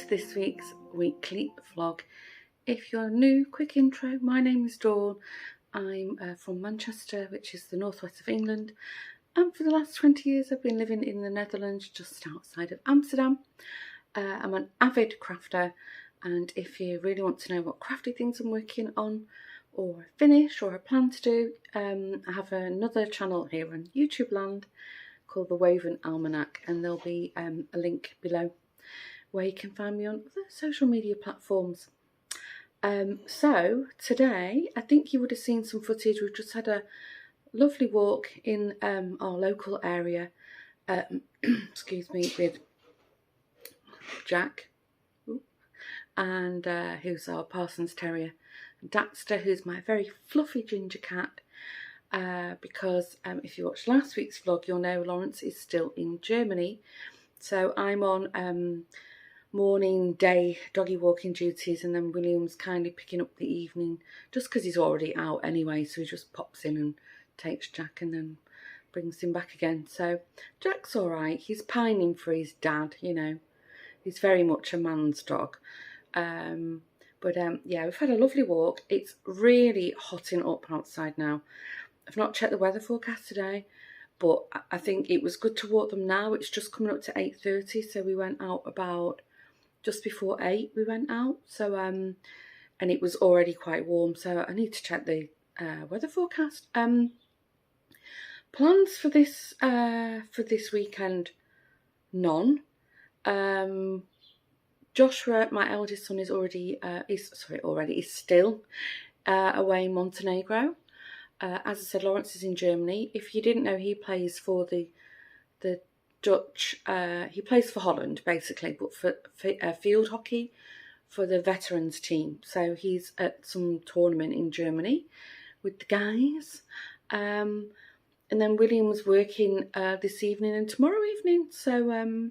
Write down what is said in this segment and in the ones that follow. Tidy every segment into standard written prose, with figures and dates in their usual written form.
to this week's weekly vlog. If you're new, quick intro, my name is Dawn. I'm from Manchester, which is the northwest of England, and for the last 20 years I've been living in the Netherlands, just outside of Amsterdam. I'm an avid crafter, and if you really want to know what crafty things I'm working on or finish or I plan to do, I have another channel here on YouTube land called The Woven Almanac, and there'll be a link below where you can find me on other social media platforms. So today, I think you would have seen some footage. We've just had a lovely walk in our local area, excuse me, with Jack, and who's our Parsons Terrier, and Daxter, who's my very fluffy ginger cat, because if you watched last week's vlog, you'll know Lawrence is still in Germany. So I'm on morning, day, doggy walking duties, and then William's kindly picking up the evening, just because he's already out anyway, so he just pops in and takes Jack and then brings him back again. So Jack's alright, he's pining for his dad, you know, he's very much a man's dog. Yeah, we've had a lovely walk. It's really hotting up outside now. I've not checked the weather forecast today, but I think it was good to walk them now. It's just coming up to 8:30, so we went out about just before 8 we went out, so and it was already quite warm, so I need to check the weather forecast. Plans for this weekend, none. Joshua, my eldest son, is still away in Montenegro. As I said, Lawrence is in Germany. If you didn't know, he plays for the Dutch, he plays for Holland basically, but for field hockey for the veterans team. So he's at some tournament in Germany with the guys. And then William was working this evening and tomorrow evening. So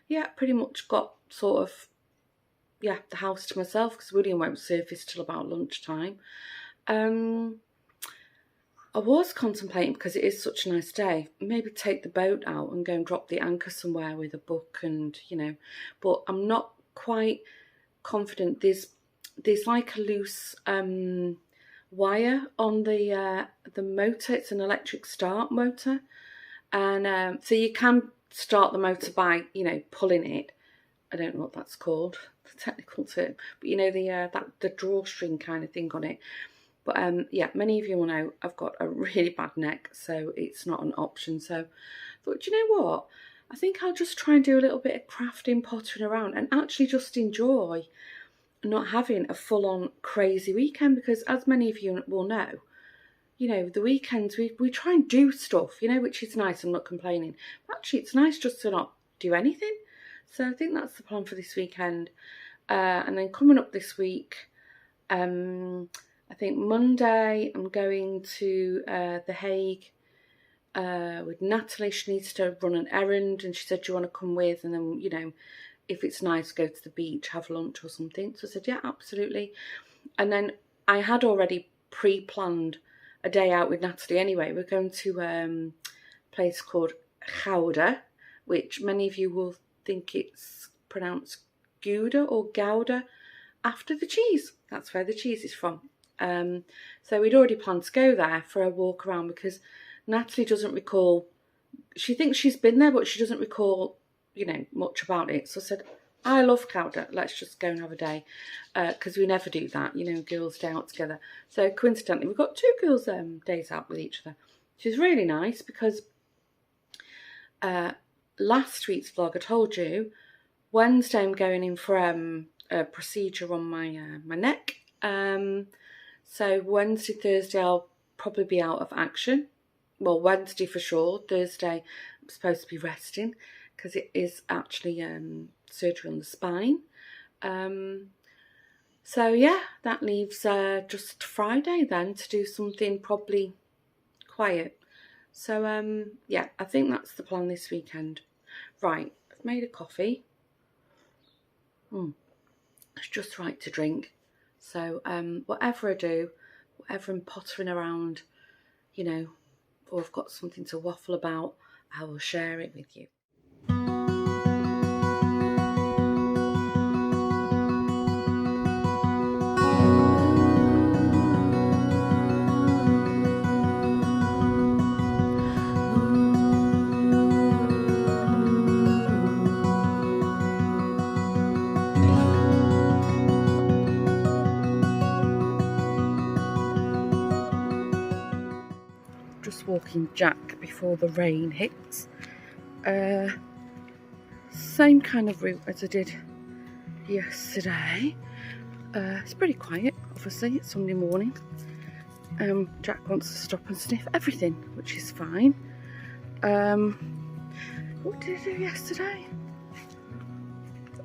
yeah, pretty much got sort of, yeah, the house to myself, because William won't surface till about lunchtime. I was contemplating, because it is such a nice day, maybe take the boat out and go and drop the anchor somewhere with a book, and you know, but I'm not quite confident. There's like a loose wire on the motor. It's an electric start motor, and so you can start the motor by, you know, pulling it. I don't know what that's called, the technical term, but you know, the drawstring kind of thing on it. But yeah, many of you will know I've got a really bad neck, so it's not an option. So I thought, do you know what? I think I'll just try and do a little bit of crafting, pottering around, and actually just enjoy not having a full-on crazy weekend, because as many of you will know, you know, the weekends we try and do stuff, you know, which is nice. I'm not complaining. But actually, it's nice just to not do anything. So I think that's the plan for this weekend. And then coming up this week, I think Monday I'm going to the Hague with Natalie. She needs to run an errand, and she said, do you want to come with? And then, you know, if it's nice, go to the beach, have lunch or something. So I said, yeah, absolutely. And then I had already pre-planned a day out with Natalie anyway. We're going to a place called Gouda, which many of you will think it's pronounced Gouda or Gouda, after the cheese. That's where the cheese is from. So we'd already planned to go there for a walk around, because Natalie doesn't recall, she thinks she's been there, but she doesn't recall, you know, much about it. So I said, I love Gouda, let's just go and have a day, because we never do that, you know, girls day out together. So coincidentally, we've got two girls' days out with each other, which is really nice, because last week's vlog I told you, Wednesday I'm going in for a procedure on my my neck. So Wednesday, Thursday I'll probably be out of action. Well, Wednesday for sure. Thursday I'm supposed to be resting, because it is actually surgery on the spine. So yeah, that leaves just Friday then to do something probably quiet. So yeah, I think that's the plan this weekend. Right, I've made a coffee. It's just right to drink. So whatever I do, whatever I'm pottering around, you know, or I've got something to waffle about, I will share it with you. just walking Jack before the rain hits. Same kind of route as I did yesterday. It's pretty quiet, obviously, it's Sunday morning. Jack wants to stop and sniff everything, which is fine. What did I do yesterday?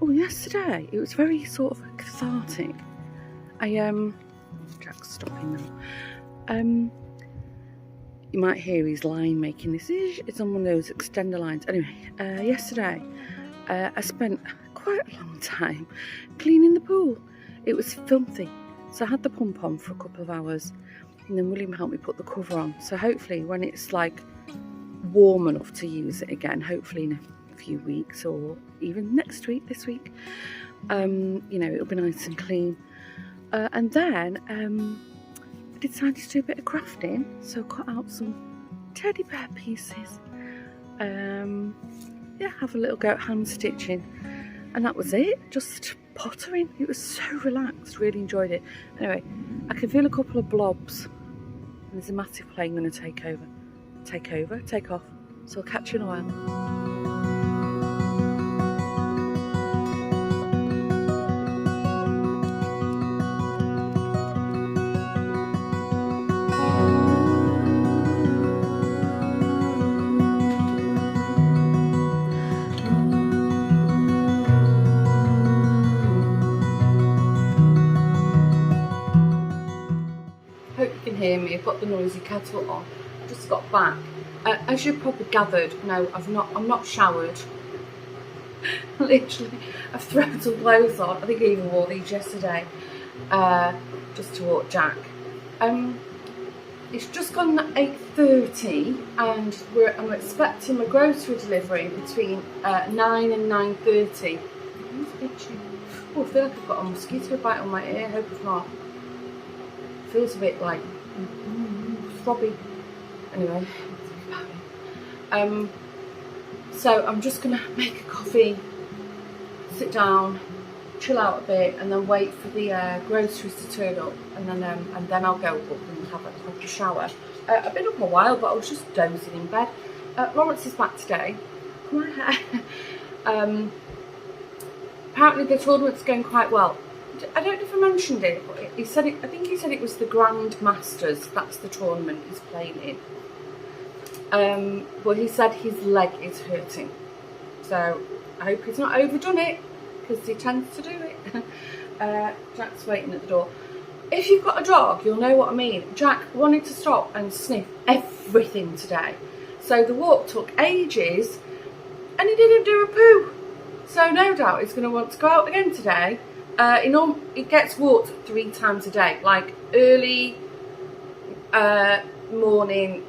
Oh, yesterday it was very sort of cathartic. Jack's stopping now. You might hear his line making this. It's on one of those extender lines. Anyway, yesterday I spent quite a long time cleaning the pool. It was filthy, so I had the pump on for a couple of hours, and then William helped me put the cover on. So hopefully, when it's like warm enough to use it again, hopefully in a few weeks or even next week, this week, it'll be nice and clean. And then I decided to do a bit of crafting, so cut out some teddy bear pieces. Have a little go at hand stitching, and that was it. Just pottering. It was so relaxed. Really enjoyed it. Anyway, I can feel a couple of blobs, and there's a massive plane going to take off. So I'll catch you in a while. Hope you can hear me. I've got the noisy kettle on. Just got back. As you've probably gathered, no, I'm not showered. Literally, I've thrown some clothes on. I think I even wore these yesterday, just to walk Jack. It's just gone 8:30, and I'm expecting my grocery delivery between 9 and 9:30. Oh, I feel like I've got a mosquito bite on my ear. I hope it's not. Feels a bit like throbby. Anyway, so I'm just gonna make a coffee, sit down, chill out a bit, and then wait for the groceries to turn up, and then I'll go up and have a proper shower. I've been up a while, but I was just dozing in bed. Lawrence is back today. Apparently the tournament's going quite well. I don't know if I mentioned it, but he said it. I think he said it was the Grand Masters. That's the tournament he's playing in. But he said his leg is hurting, so I hope he's not overdone it, because he tends to do it. Jack's waiting at the door. If you've got a dog, you'll know what I mean. Jack wanted to stop and sniff everything today, so the walk took ages, and he didn't do a poo. So no doubt he's going to want to go out again today. It gets walked 3 times a day, like early morning,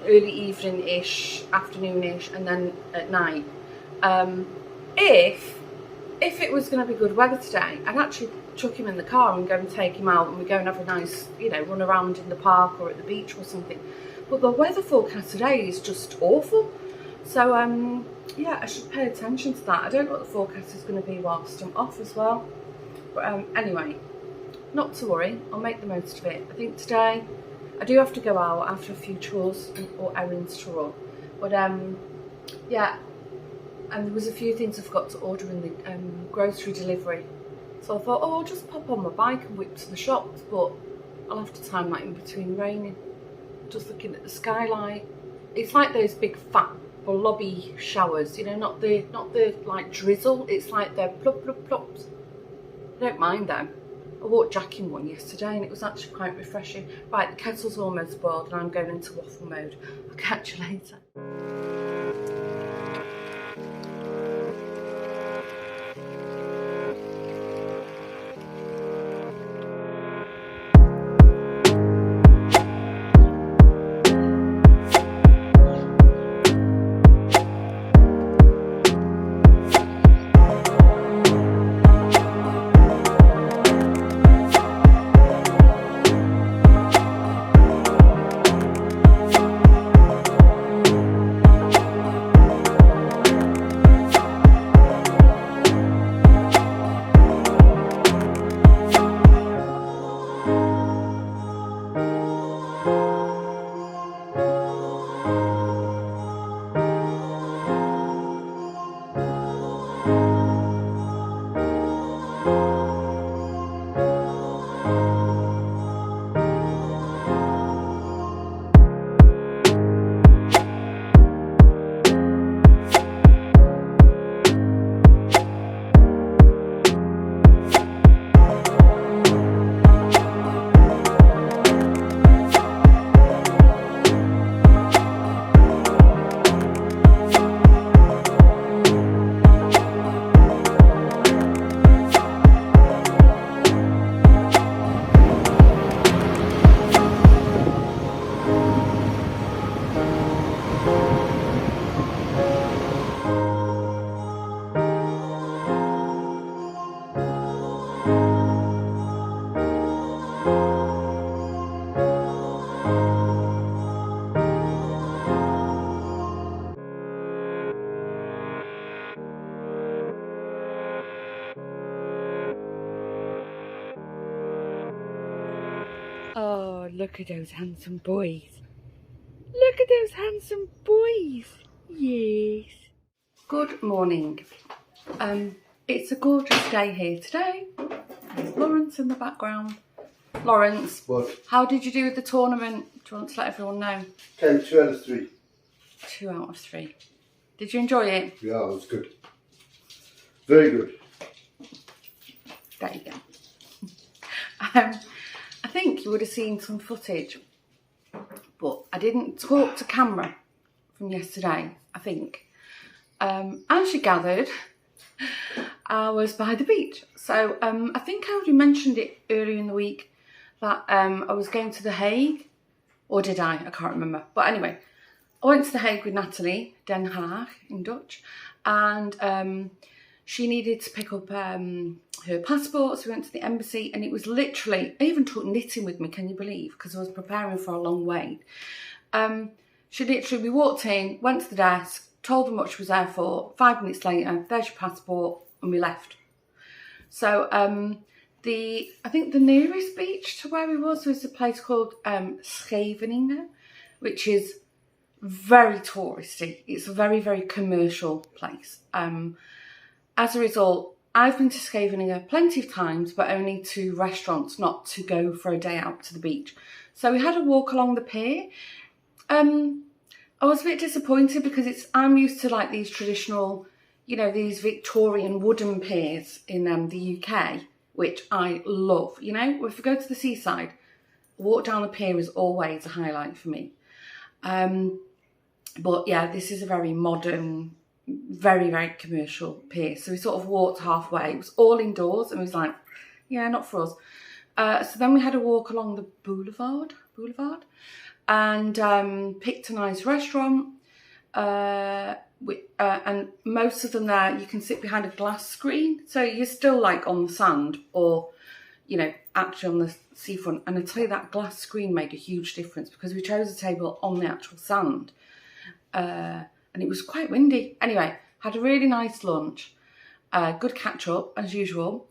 early evening-ish, afternoon-ish, and then at night. If it was going to be good weather today, I'd actually chuck him in the car and go and take him out, and we go and have a nice, run around in the park or at the beach or something. But the weather forecast today is just awful. So, I should pay attention to that. I don't know what the forecast is going to be whilst I'm off as well. But anyway, not to worry, I'll make the most of it. I think today I do have to go out after a few chores or errands to run. But and there was a few things I forgot to order in the grocery delivery. So I thought, I'll just pop on my bike and whip to the shops, but I'll have to time that in between raining. Just looking at the skylight. It's like those big fat blobby showers, not the like drizzle. It's like the plop plop plops. I don't mind them. I walked Jack in one yesterday and it was actually quite refreshing. Right, the kettle's almost boiled and I'm going into waffle mode. I'll catch you later. Oh, look at those handsome boys. Look at those handsome boys. Yes. Good morning. It's a gorgeous day here today. There's Lawrence in the background. Lawrence, What? How did you do with the tournament? Do you want to let everyone know? 2 out of 3. 2 out of 3. Did you enjoy it? Yeah, it was good. Very good. There you go. I think you would have seen some footage, but I didn't talk to camera from yesterday, I think. As you gathered, I was by the beach. So I think I already mentioned it earlier in the week that I was going to the Hague, or did I? I can't remember. But anyway, I went to the Hague with Natalie, Den Haag in Dutch, and she needed to pick up her passport, so we went to the embassy, and it was literally, I even took knitting with me, can you believe, because I was preparing for a long wait. We walked in, went to the desk, told them what she was there for. 5 minutes later, there's your passport, and we left. So I think the nearest beach to where we was a place called Scheveningen, which is very touristy. It's a very, very commercial place. As a result, I've been to Scheveningen plenty of times, but only to restaurants, not to go for a day out to the beach. So we had a walk along the pier. I was a bit disappointed because I'm used to like these traditional, you know, these Victorian wooden piers in the UK, which I love. You know, if we go to the seaside, walk down the pier is always a highlight for me. But yeah, this is a very modern, very, very commercial pier. So we sort of walked halfway. It was all indoors and it was like, yeah, not for us. So then we had a walk along the boulevard and picked a nice restaurant. And most of them there, you can sit behind a glass screen. So you're still like on the sand or, you know, actually on the seafront. And I tell you, that glass screen made a huge difference because we chose a table on the actual sand. And it was quite windy. Anyway, had a really nice lunch. Good catch up as usual.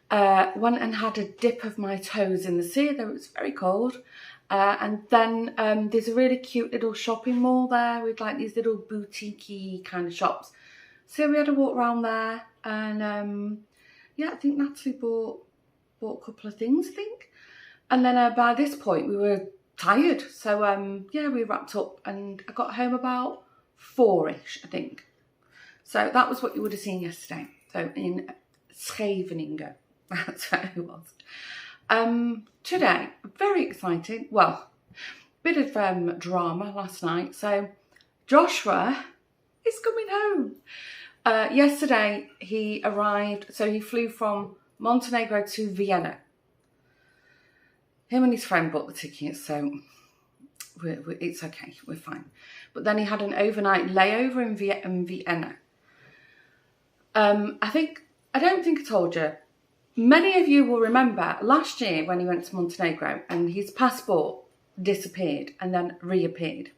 Went and had a dip of my toes in the sea, though it was very cold. And then there's a really cute little shopping mall there with like these little boutique-y kind of shops. So we had a walk around there, and yeah, I think Natalie bought a couple of things, I think. And then by this point we were tired, so yeah, we wrapped up and I got home about 4-ish, I think. So that was what you would have seen yesterday. So in Scheveningen, that's where it was. Today, very exciting. Well, bit of drama last night. So Joshua is coming home. Yesterday he arrived, so he flew from Montenegro to Vienna. Him and his friend bought the tickets, so it's okay, we're fine. But then he had an overnight layover in Vienna. I don't think I told you. Many of you will remember last year when he went to Montenegro and his passport disappeared and then reappeared.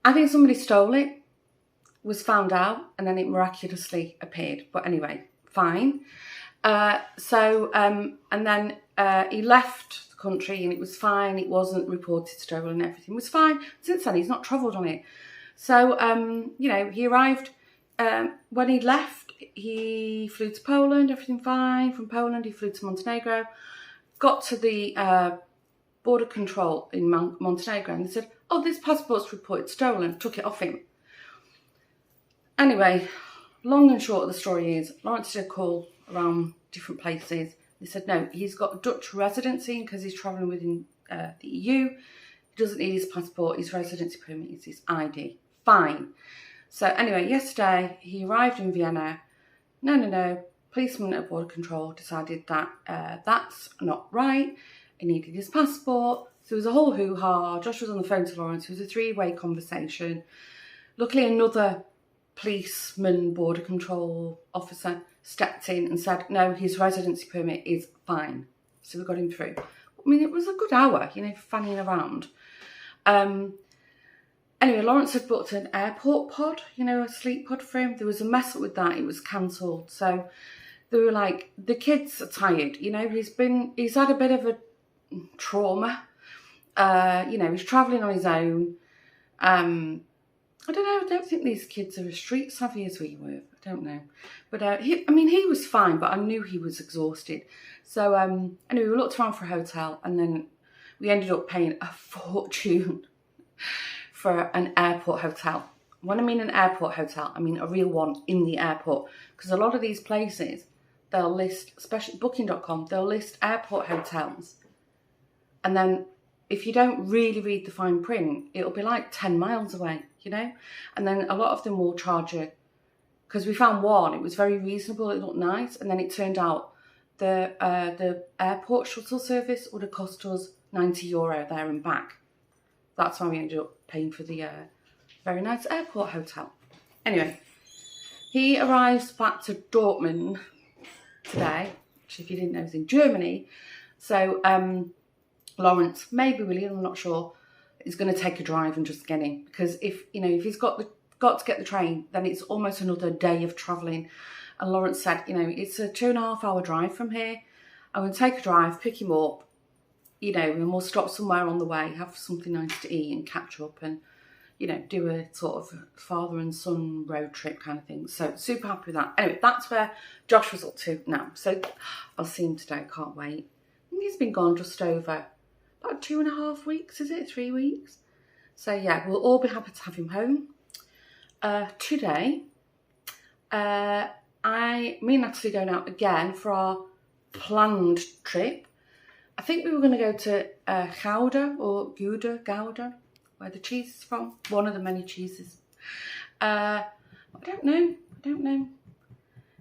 I think somebody stole it, was found out, and then it miraculously appeared. But anyway, fine. And then he left the country and it was fine. It wasn't reported stolen, everything was fine. Since then, he's not travelled on it. So, you know, he arrived, when he left, he flew to Poland, everything fine. From Poland, he flew to Montenegro, got to the border control in Montenegro, and they said, oh, this passport's reported stolen, took it off him. Anyway, long and short of the story is, Lawrence did a call around different places. They said, no, he's got Dutch residency because he's travelling within the EU. He doesn't need his passport, his residency permit is his ID. Fine. So anyway, yesterday he arrived in Vienna. No. Policeman at border control decided that that's not right. He needed his passport. So it was a whole hoo-ha. Josh was on the phone to Lawrence. It was a 3-way conversation. Luckily, another policeman, border control officer stepped in and said, no, his residency permit is fine. So we got him through. I mean, it was a good hour, you know, fanning around. Anyway, Lawrence had booked an airport pod, you know, a sleep pod for him. There was a mess up with that. It was cancelled. So they were like, the kids are tired, you know, he's had a bit of a trauma, you know, he's travelling on his own. I don't know, I don't think these kids are as street savvy as we were, I don't know. But he was fine, but I knew he was exhausted. So anyway, we looked around for a hotel, and then we ended up paying a fortune for an airport hotel. When I mean an airport hotel, I mean a real one in the airport. Because a lot of these places, they'll list, especially Booking.com, they'll list airport hotels. And then if you don't really read the fine print, it'll be like 10 miles away, you know? And then a lot of them will charge you, because we found one, it was very reasonable, it looked nice. And then it turned out the airport shuttle service would have cost us €90 there and back. That's why we ended up paying for the very nice airport hotel. Anyway, he arrives back to Dortmund today, which if you didn't know is in Germany. So Lawrence, maybe William, I'm not sure, is going to take a drive and just get in, because if he's got to get the train, then it's almost another day of travelling. And Lawrence said, you know, it's a 2.5 hour drive from here. I'm going to take a drive, pick him up, you know, and we'll stop somewhere on the way, have something nice to eat and catch up, and, you know, do a sort of father and son road trip kind of thing. So super happy with that. Anyway, that's where Josh was up to now. So I'll see him today, can't wait. He's been gone just over about 2.5 weeks, is it? 3 weeks? So yeah, we'll all be happy to have him home. Today, me and Natalie going out again for our planned trip. I think we were going to go to Gouda or Gouda, where the cheese is from. One of the many cheeses. I don't know.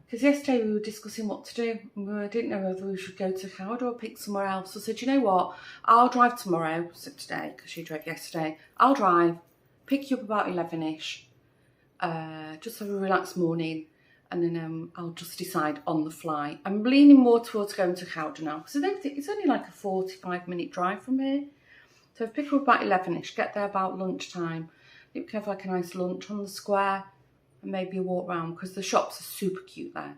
Because yesterday we were discussing what to do. We didn't know whether we should go to Gouda or pick somewhere else. So I said, you know what? I'll drive tomorrow. So today, because she drove yesterday. I'll drive, pick you up about 11ish. Just have a relaxed morning. And then I'll just decide on the fly. I'm leaning more towards going to Gouda now, because I don't think it's only like a 45-minute drive from here. So I've picked her up about 11ish, get there about lunchtime. I think we can have like a nice lunch on the square and maybe a walk round, because the shops are super cute there.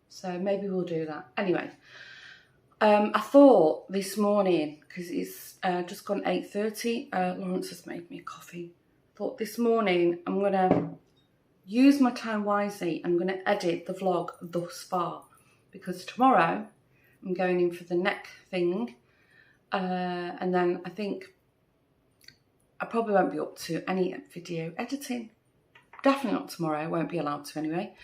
So maybe we'll do that. Anyway, I thought this morning, because it's just gone 8:30, Lawrence has made me a coffee. I thought this morning I'm going to use my time wisely. I'm going to edit the vlog thus far, because tomorrow I'm going in for the neck thing. And then I think I probably won't be up to any video editing. Definitely not tomorrow, I won't be allowed to anyway.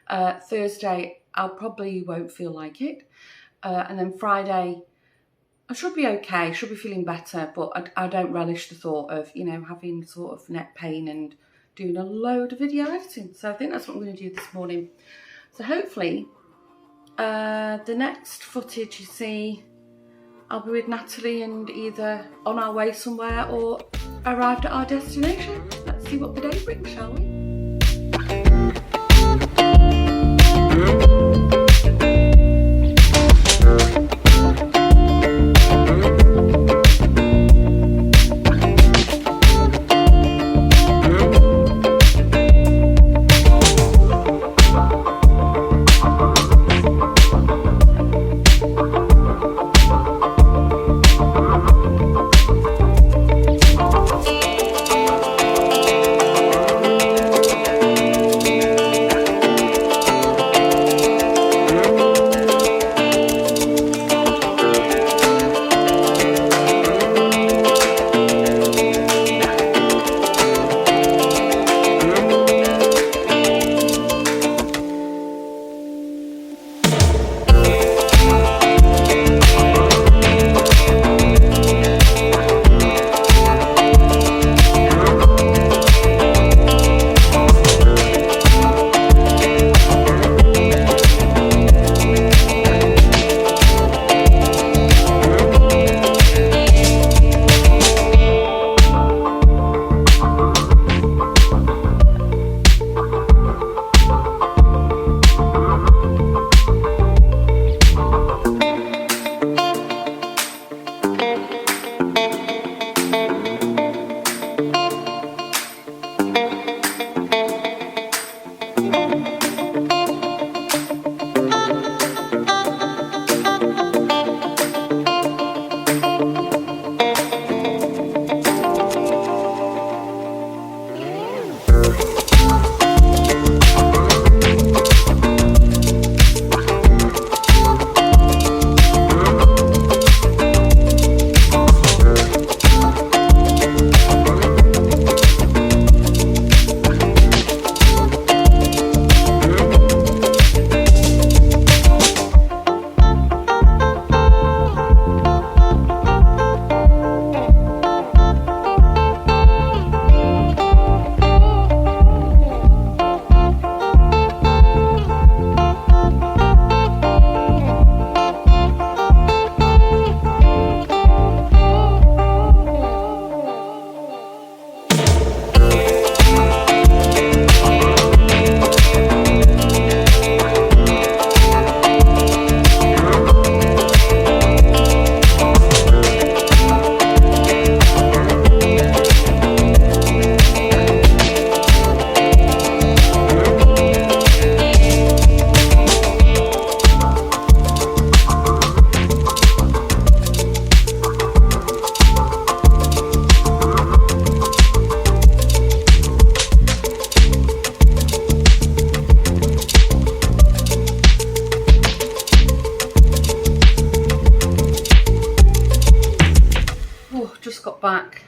Thursday, I probably won't feel like it. And then Friday, I should be okay, should be feeling better, but I don't relish the thought of, you know, having sort of neck pain and doing a load of video editing. So I think that's what I'm going to do this morning. So hopefully, the next footage you see, I'll be with Natalie and either on our way somewhere or arrived at our destination. Let's see what the day brings, shall we? got back.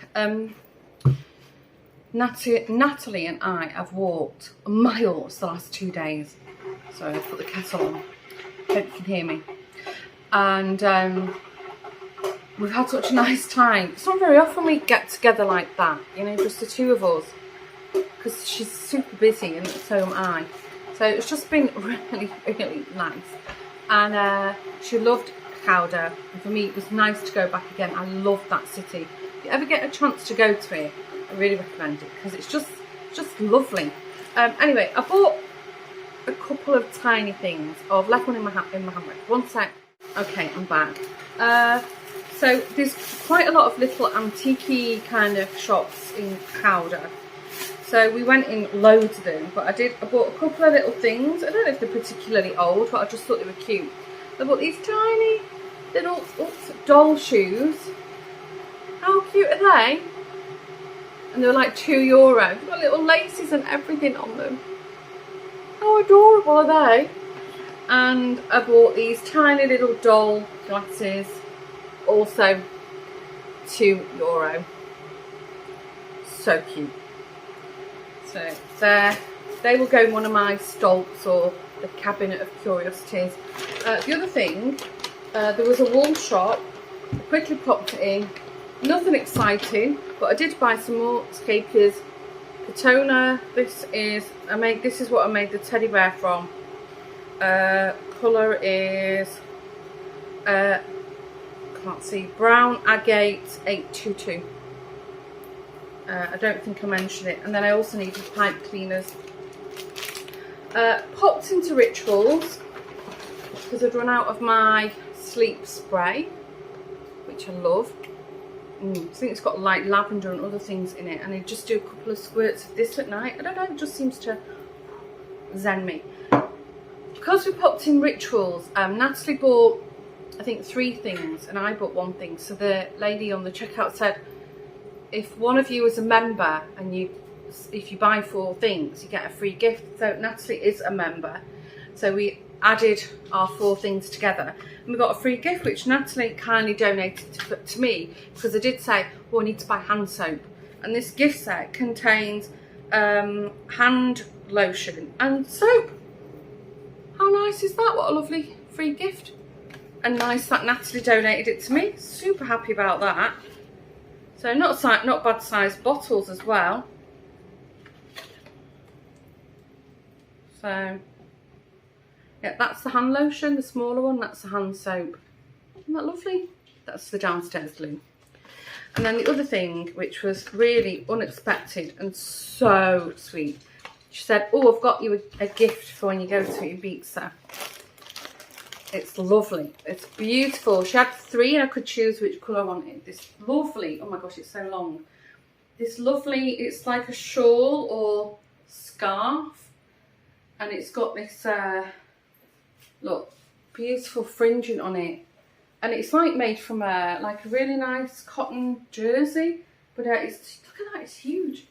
Natalie and I have walked miles the last 2 days. So I put the kettle on. Hope you can hear me. And we've had such a nice time. It's not very often we get together like that, you know, just the two of us. Because she's super busy and so am I. So it's just been really, really nice. And she loved Gouda. And for me, it was nice to go back again. I love that city. If you ever get a chance to go to it, I really recommend it because it's just lovely. Anyway, I bought a couple of tiny things. Oh, I've left one in my handbag. One sec. Okay, I'm back. So there's quite a lot of little antique kind of shops in Gouda. So we went in loads of them, but I bought a couple of little things. I don't know if they're particularly old, but I just thought they were cute. I bought these tiny little doll shoes. How cute are they? And they were like €2. They've got little laces and everything on them. How adorable are they? And I bought these tiny little doll glasses, also €2. So cute. So they will go in one of my stolts or the cabinet of curiosities. The other thing, there was a wool shop. I quickly popped it in. Nothing exciting, but I did buy some more escapiers. The toner. This is what I made the teddy bear from. Colour is can't see, brown agate 822. I don't think I mentioned it. And then I also needed pipe cleaners. Popped into Rituals because I'd run out of my sleep spray, which I love. I think it's got like lavender and other things in it, and I just do a couple of squirts of this at night. I don't know, it just seems to zen me. Because we popped in Rituals, Natalie bought I think 3 things and I bought 1 thing. So the lady on the checkout said, if one of you is a member and if you buy 4 things, you get a free gift. So Natalie is a member, so we added our 4 things together and we got a free gift, which Natalie kindly donated to me because I did say, well, I need to buy hand soap, and this gift set contains hand lotion and soap. How nice is that? What a lovely free gift, and nice that Natalie donated it to me. Super happy about that. So not bad sized bottles as well. So yeah, that's the hand lotion, the smaller one, that's the hand soap. Isn't that lovely? That's the downstairs loo. And then the other thing, which was really unexpected and so sweet, she said, oh, I've got you a gift for when you go to Ibiza. It's lovely. It's beautiful. She had 3 and I could choose which colour I wanted. This lovely, oh my gosh, it's so long. This lovely, it's like a shawl or scarf. And it's got this, look, beautiful fringing on it. And it's like made from like a really nice cotton jersey. But look at that, it's huge.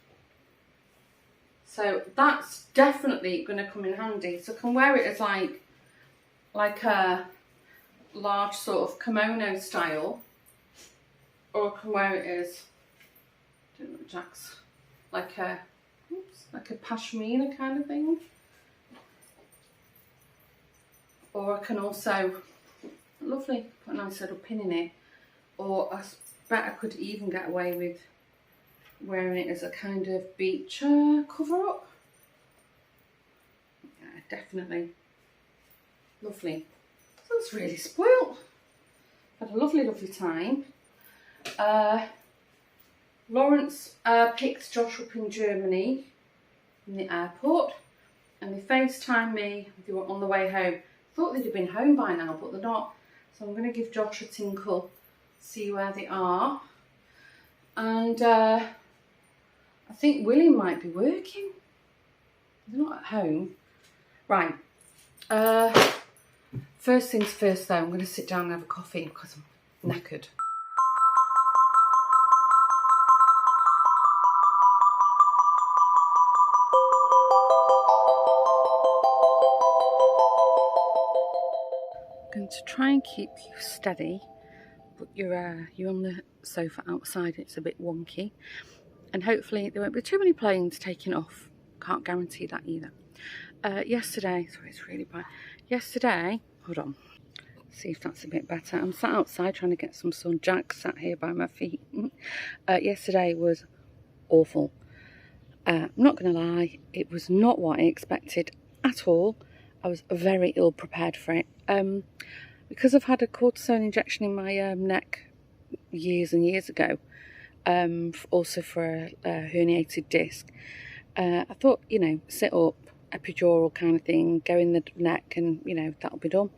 So that's definitely going to come in handy. So I can wear it as like a large sort of kimono style, or I can wear it as, I don't know, Jack's, like a pashmina kind of thing. Or I can also, lovely, put a nice little pin in it. Or I bet I could even get away with wearing it as a kind of beach cover up. Yeah, definitely. Lovely. So it's really spoilt. Had a lovely, lovely time. Lawrence picked Josh up in Germany in the airport, and they FaceTimed me. They were on the way home. Thought they'd have been home by now, but they're not. So I'm going to give Josh a tinkle, see where they are. And I think William might be working. They're not at home. Right. First things first though, I'm going to sit down and have a coffee because I'm knackered. I'm going to try and keep you steady but you're on the sofa outside. It's a bit wonky, and hopefully there won't be too many planes taking off. Can't guarantee that either. Yesterday, sorry, it's really bad. Yesterday, hold on, see if that's a bit better. I'm sat outside trying to get some sun. Jack sat here by my feet. Yesterday was awful. I'm not going to lie, it was not what I expected at all. I was very ill prepared for it. Because I've had a cortisone injection in my neck years and years ago, also for a herniated disc, I thought, you know, sit up, epidural kind of thing, go in the neck and, you know, that'll be done.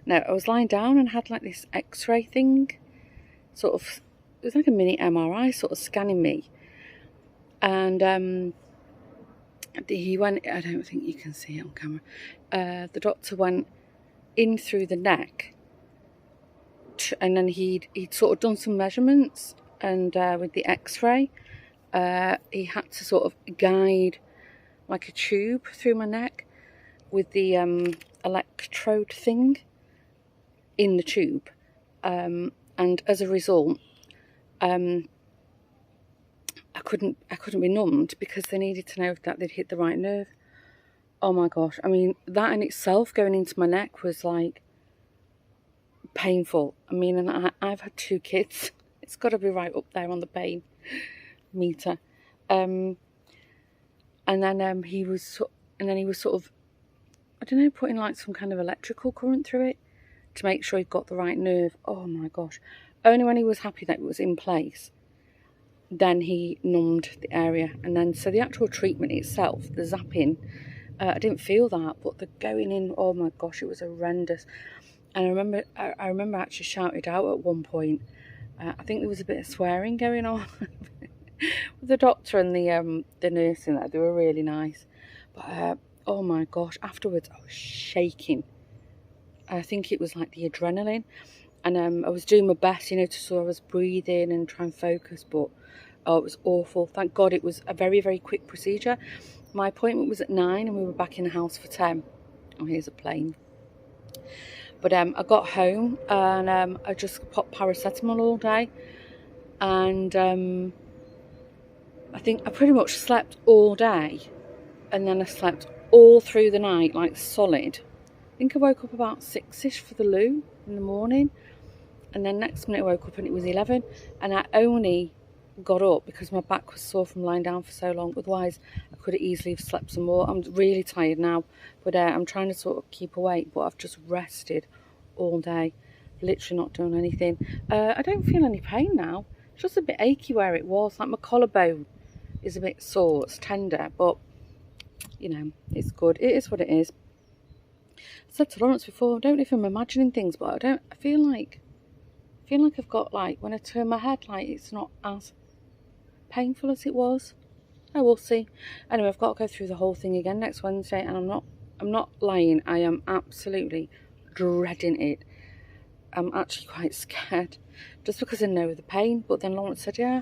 No, I was lying down and had like this x-ray thing, sort of, it was like a mini MRI sort of scanning me. And he went, I don't think you can see it on camera, the doctor went in through the neck, and then he'd sort of done some measurements, and with the x-ray, he had to sort of guide like a tube through my neck with the electrode thing in the tube, and as a result, I couldn't be numbed because they needed to know that they'd hit the right nerve. Oh my gosh, I mean, that in itself going into my neck was like painful. I mean, and I've had 2 kids. It's got to be right up there on the pain meter. And then he was sort of, I don't know, putting like some kind of electrical current through it to make sure he got the right nerve. Oh my gosh. Only when he was happy that it was in place, then he numbed the area. And then, so the actual treatment itself, the zapping, I didn't feel that, but the going in, oh my gosh, it was horrendous. And I remember I actually shouted out at one point. I think there was a bit of swearing going on with the doctor and the nurse in there. They were really nice. But oh my gosh, afterwards I was shaking. I think it was like the adrenaline. And I was doing my best, you know, to sort of I was breathing and try and focus, but oh, it was awful. Thank God it was a very, very quick procedure. My appointment was at 9 and we were back in the house for 10. Oh, here's a plane. But I got home and I just popped paracetamol all day. And I think I pretty much slept all day. And then I slept all through the night, like solid. I think I woke up about 6ish for the loo in the morning. And then next minute I woke up and it was 11. And I only got up because my back was sore from lying down for so long. Otherwise I could have easily have slept some more. I'm really tired now, but I'm trying to sort of keep awake, but I've just rested all day, literally not done anything. I don't feel any pain now. It's just a bit achy where it was, like my collarbone is a bit sore, it's tender, but you know, it's good. It is what it is. I said to Lawrence before, I don't know if I'm imagining things, but I feel like I've got, like, when I turn my head, like, it's not as painful as it was. Oh, we'll see. Anyway, I've got to go through the whole thing again next Wednesday, and I'm not lying. I am absolutely dreading it. I'm actually quite scared, just because I know the pain. But then Lawrence said, yeah,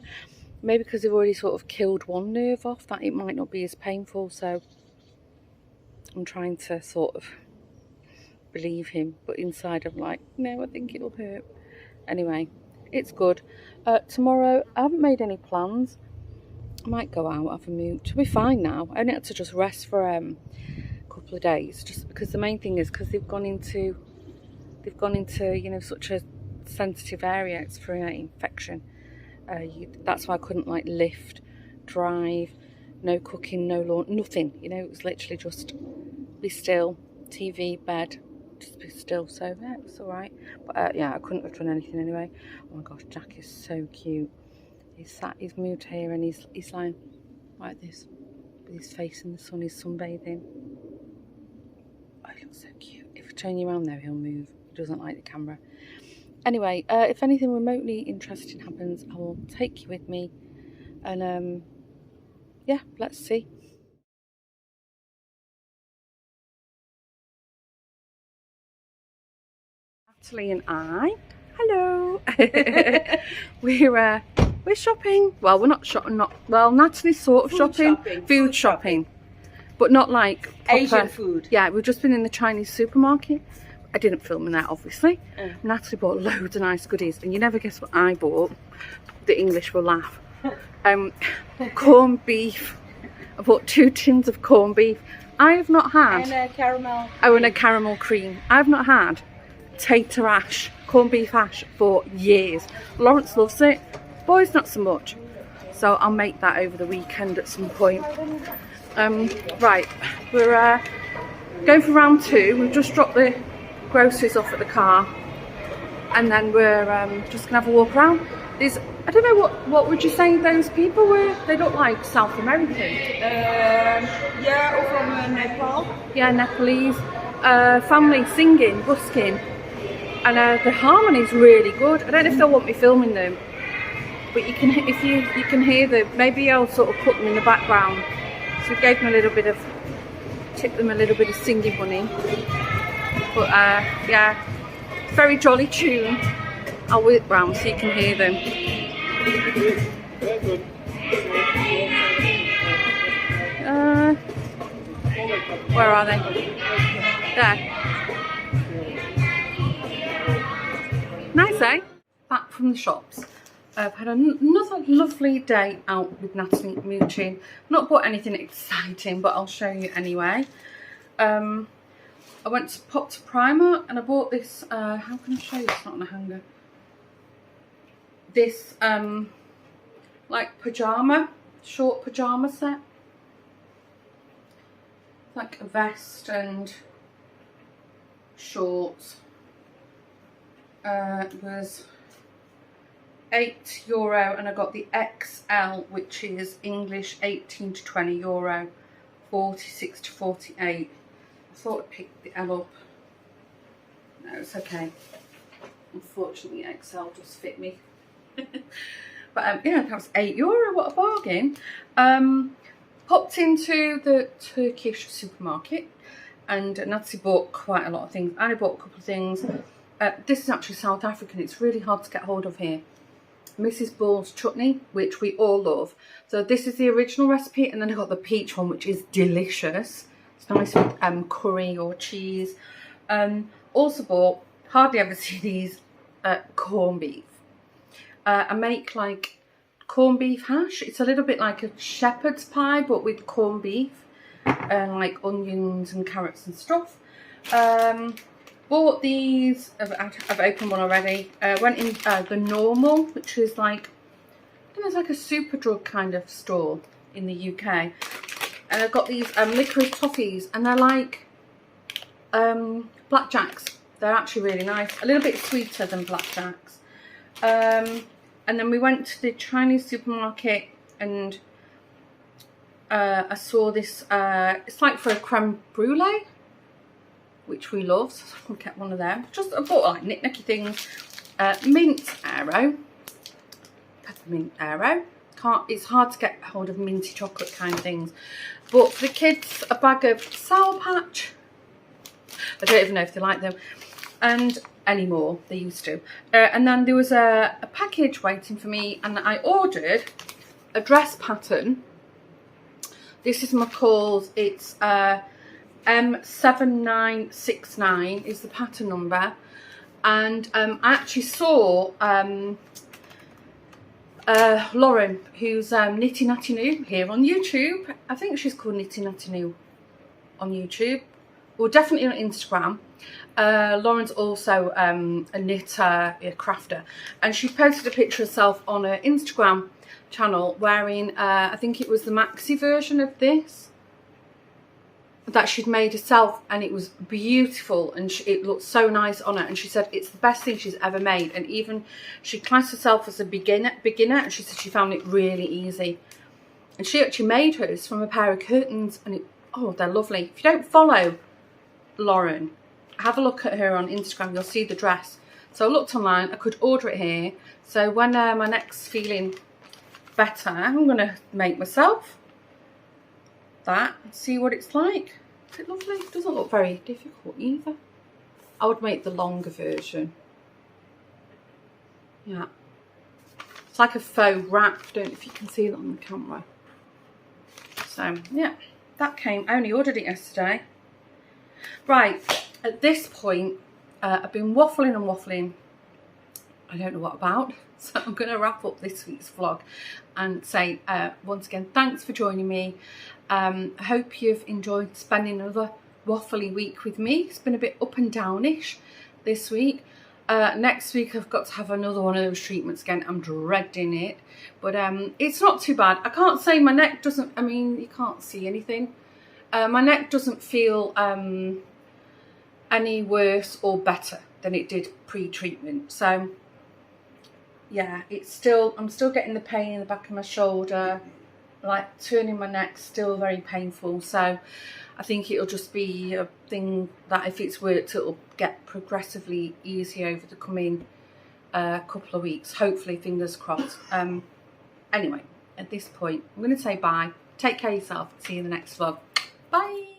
maybe because they've already sort of killed one nerve off, that it might not be as painful. So I'm trying to sort of believe him, but inside I'm like, no, I think it'll hurt. Anyway, it's good. Tomorrow, I haven't made any plans. I might go out, have a mooch. I'll be fine now. I only had to just rest for a couple of days, just because the main thing is because they've gone into, you know, such a sensitive area. It's for an infection. That's why I couldn't, like, lift, drive, no cooking, no lawn, nothing. You know, it was literally just be still, TV, bed, just be still. So yeah, it was all right. But yeah, I couldn't have done anything anyway. Oh my gosh, Jack is so cute. He's moved here and he's lying like this with his face in the sun. He's sunbathing. Oh, he looks so cute. If I turn you around though, he'll move. He doesn't like the camera. Anyway, if anything remotely interesting happens, I will take you with me. And yeah, let's see. Natalie and I, hello. We're shopping. Well, we're not shopping. Well, Natalie's sort of shopping. Food shopping, but not like proper Asian food. Yeah, we've just been in the Chinese supermarket. I didn't film in that, obviously. Natalie bought loads of nice goodies, and you never guess what I bought. The English will laugh. Corned beef. I bought 2 tins of corned beef. I have not had... And a caramel. Oh, and a caramel cream. I've not had tater ash, corned beef hash, for years. Lawrence loves it. Boys, not so much. So I'll make that over the weekend at some point. Right, we're going for round 2. We've just dropped the groceries off at the car, and then we're just gonna have a walk around. There's, I don't know, what would you say those people were? They look like South American. Yeah, or from Nepal. Yeah, Nepalese family singing, busking, and the harmony's really good. I don't know if they'll want me filming them, but you can, if you can hear them. Maybe I'll sort of put them in the background. So we gave them a little bit of, tipped them a little bit of singing money. But yeah, very jolly tune. I'll whip round so you can hear them. Where are they? There. Nice, eh? Back from the shops. I've had another lovely day out with Natalie mooching. Not bought anything exciting, but I'll show you anyway. I went to pop to Primark and I bought this, how can I show you? It's not on a hanger. This, like pyjama, short pyjama set. Like a vest and shorts. It was €8 and I got the XL, which is English 18 to 20 euro, 46 to 48. I thought I'd pick the L up. No, it's okay. Unfortunately, XL just fit me. But yeah, that was €8. What a bargain. Popped into the Turkish supermarket and Natalie bought quite a lot of things. I bought a couple of things. This is actually South African. It's really hard to get hold of here. Mrs. Ball's chutney, which we all love. So this is the original recipe, and then I got the peach one, which is delicious. It's nice with curry or cheese. Also bought, hardly ever see these, corned beef. I make like corned beef hash. It's a little bit like a shepherd's pie, but with corned beef and like onions and carrots and stuff. Bought these. I've opened one already. Went in the normal, which is like, I don't know, it's like a Superdrug kind of store in the UK. And I've got these licorice toffees, and they're like blackjacks. They're actually really nice. A little bit sweeter than blackjacks. And then we went to the Chinese supermarket and I saw this, it's like for a creme brulee, which we love, so I'll get one of them. Just, I bought like knick-knacky things. Mint Aero, peppermint Aero. It's hard to get hold of minty chocolate kind of things. But for the kids, a bag of Sour Patch. I don't even know if they like them. And anymore, they used to. And then there was a package waiting for me, and I ordered a dress pattern. This is McCall's. It's M7969 is the pattern number. And I actually saw Lauren, who's Nitty Natty New here on YouTube. I think she's called Nitty Natty New on YouTube, or definitely on Instagram. Lauren's also a knitter, a crafter, and she posted a picture of herself on her Instagram channel wearing, I think it was the maxi version of this that she'd made herself, and it was beautiful, and it looked so nice on her, and she said it's the best thing she's ever made, and even she classed herself as a beginner, and she said she found it really easy, and she actually made hers from a pair of curtains, and oh, they're lovely. If you don't follow Lauren, have a look at her on Instagram, you'll see the dress. So I looked online, I could order it here. So when my neck's feeling better, I'm going to make myself that and see what it's like. Is it lovely? It doesn't look very difficult either. I would make the longer version. Yeah. It's like a faux wrap. I don't know if you can see that on the camera. So yeah, that came, I only ordered it yesterday. Right, at this point, I've been waffling and waffling. I don't know what about. So I'm going to wrap up this week's vlog and say once again, thanks for joining me. I hope you've enjoyed spending another waffly week with me. It's been a bit up and downish this week. Next week I've got to have another one of those treatments again. I'm dreading it, but it's not too bad. I can't say my neck doesn't, I mean, you can't see anything. My neck doesn't feel any worse or better than it did pre-treatment. So yeah, it's still, I'm still getting the pain in the back of my shoulder, like turning my neck, still very painful. So I think it'll just be a thing that if it's worked, it'll get progressively easier over the coming couple of weeks. Hopefully, fingers crossed. Anyway, at this point, I'm going to say bye. Take care of yourself. See you in the next vlog. Bye.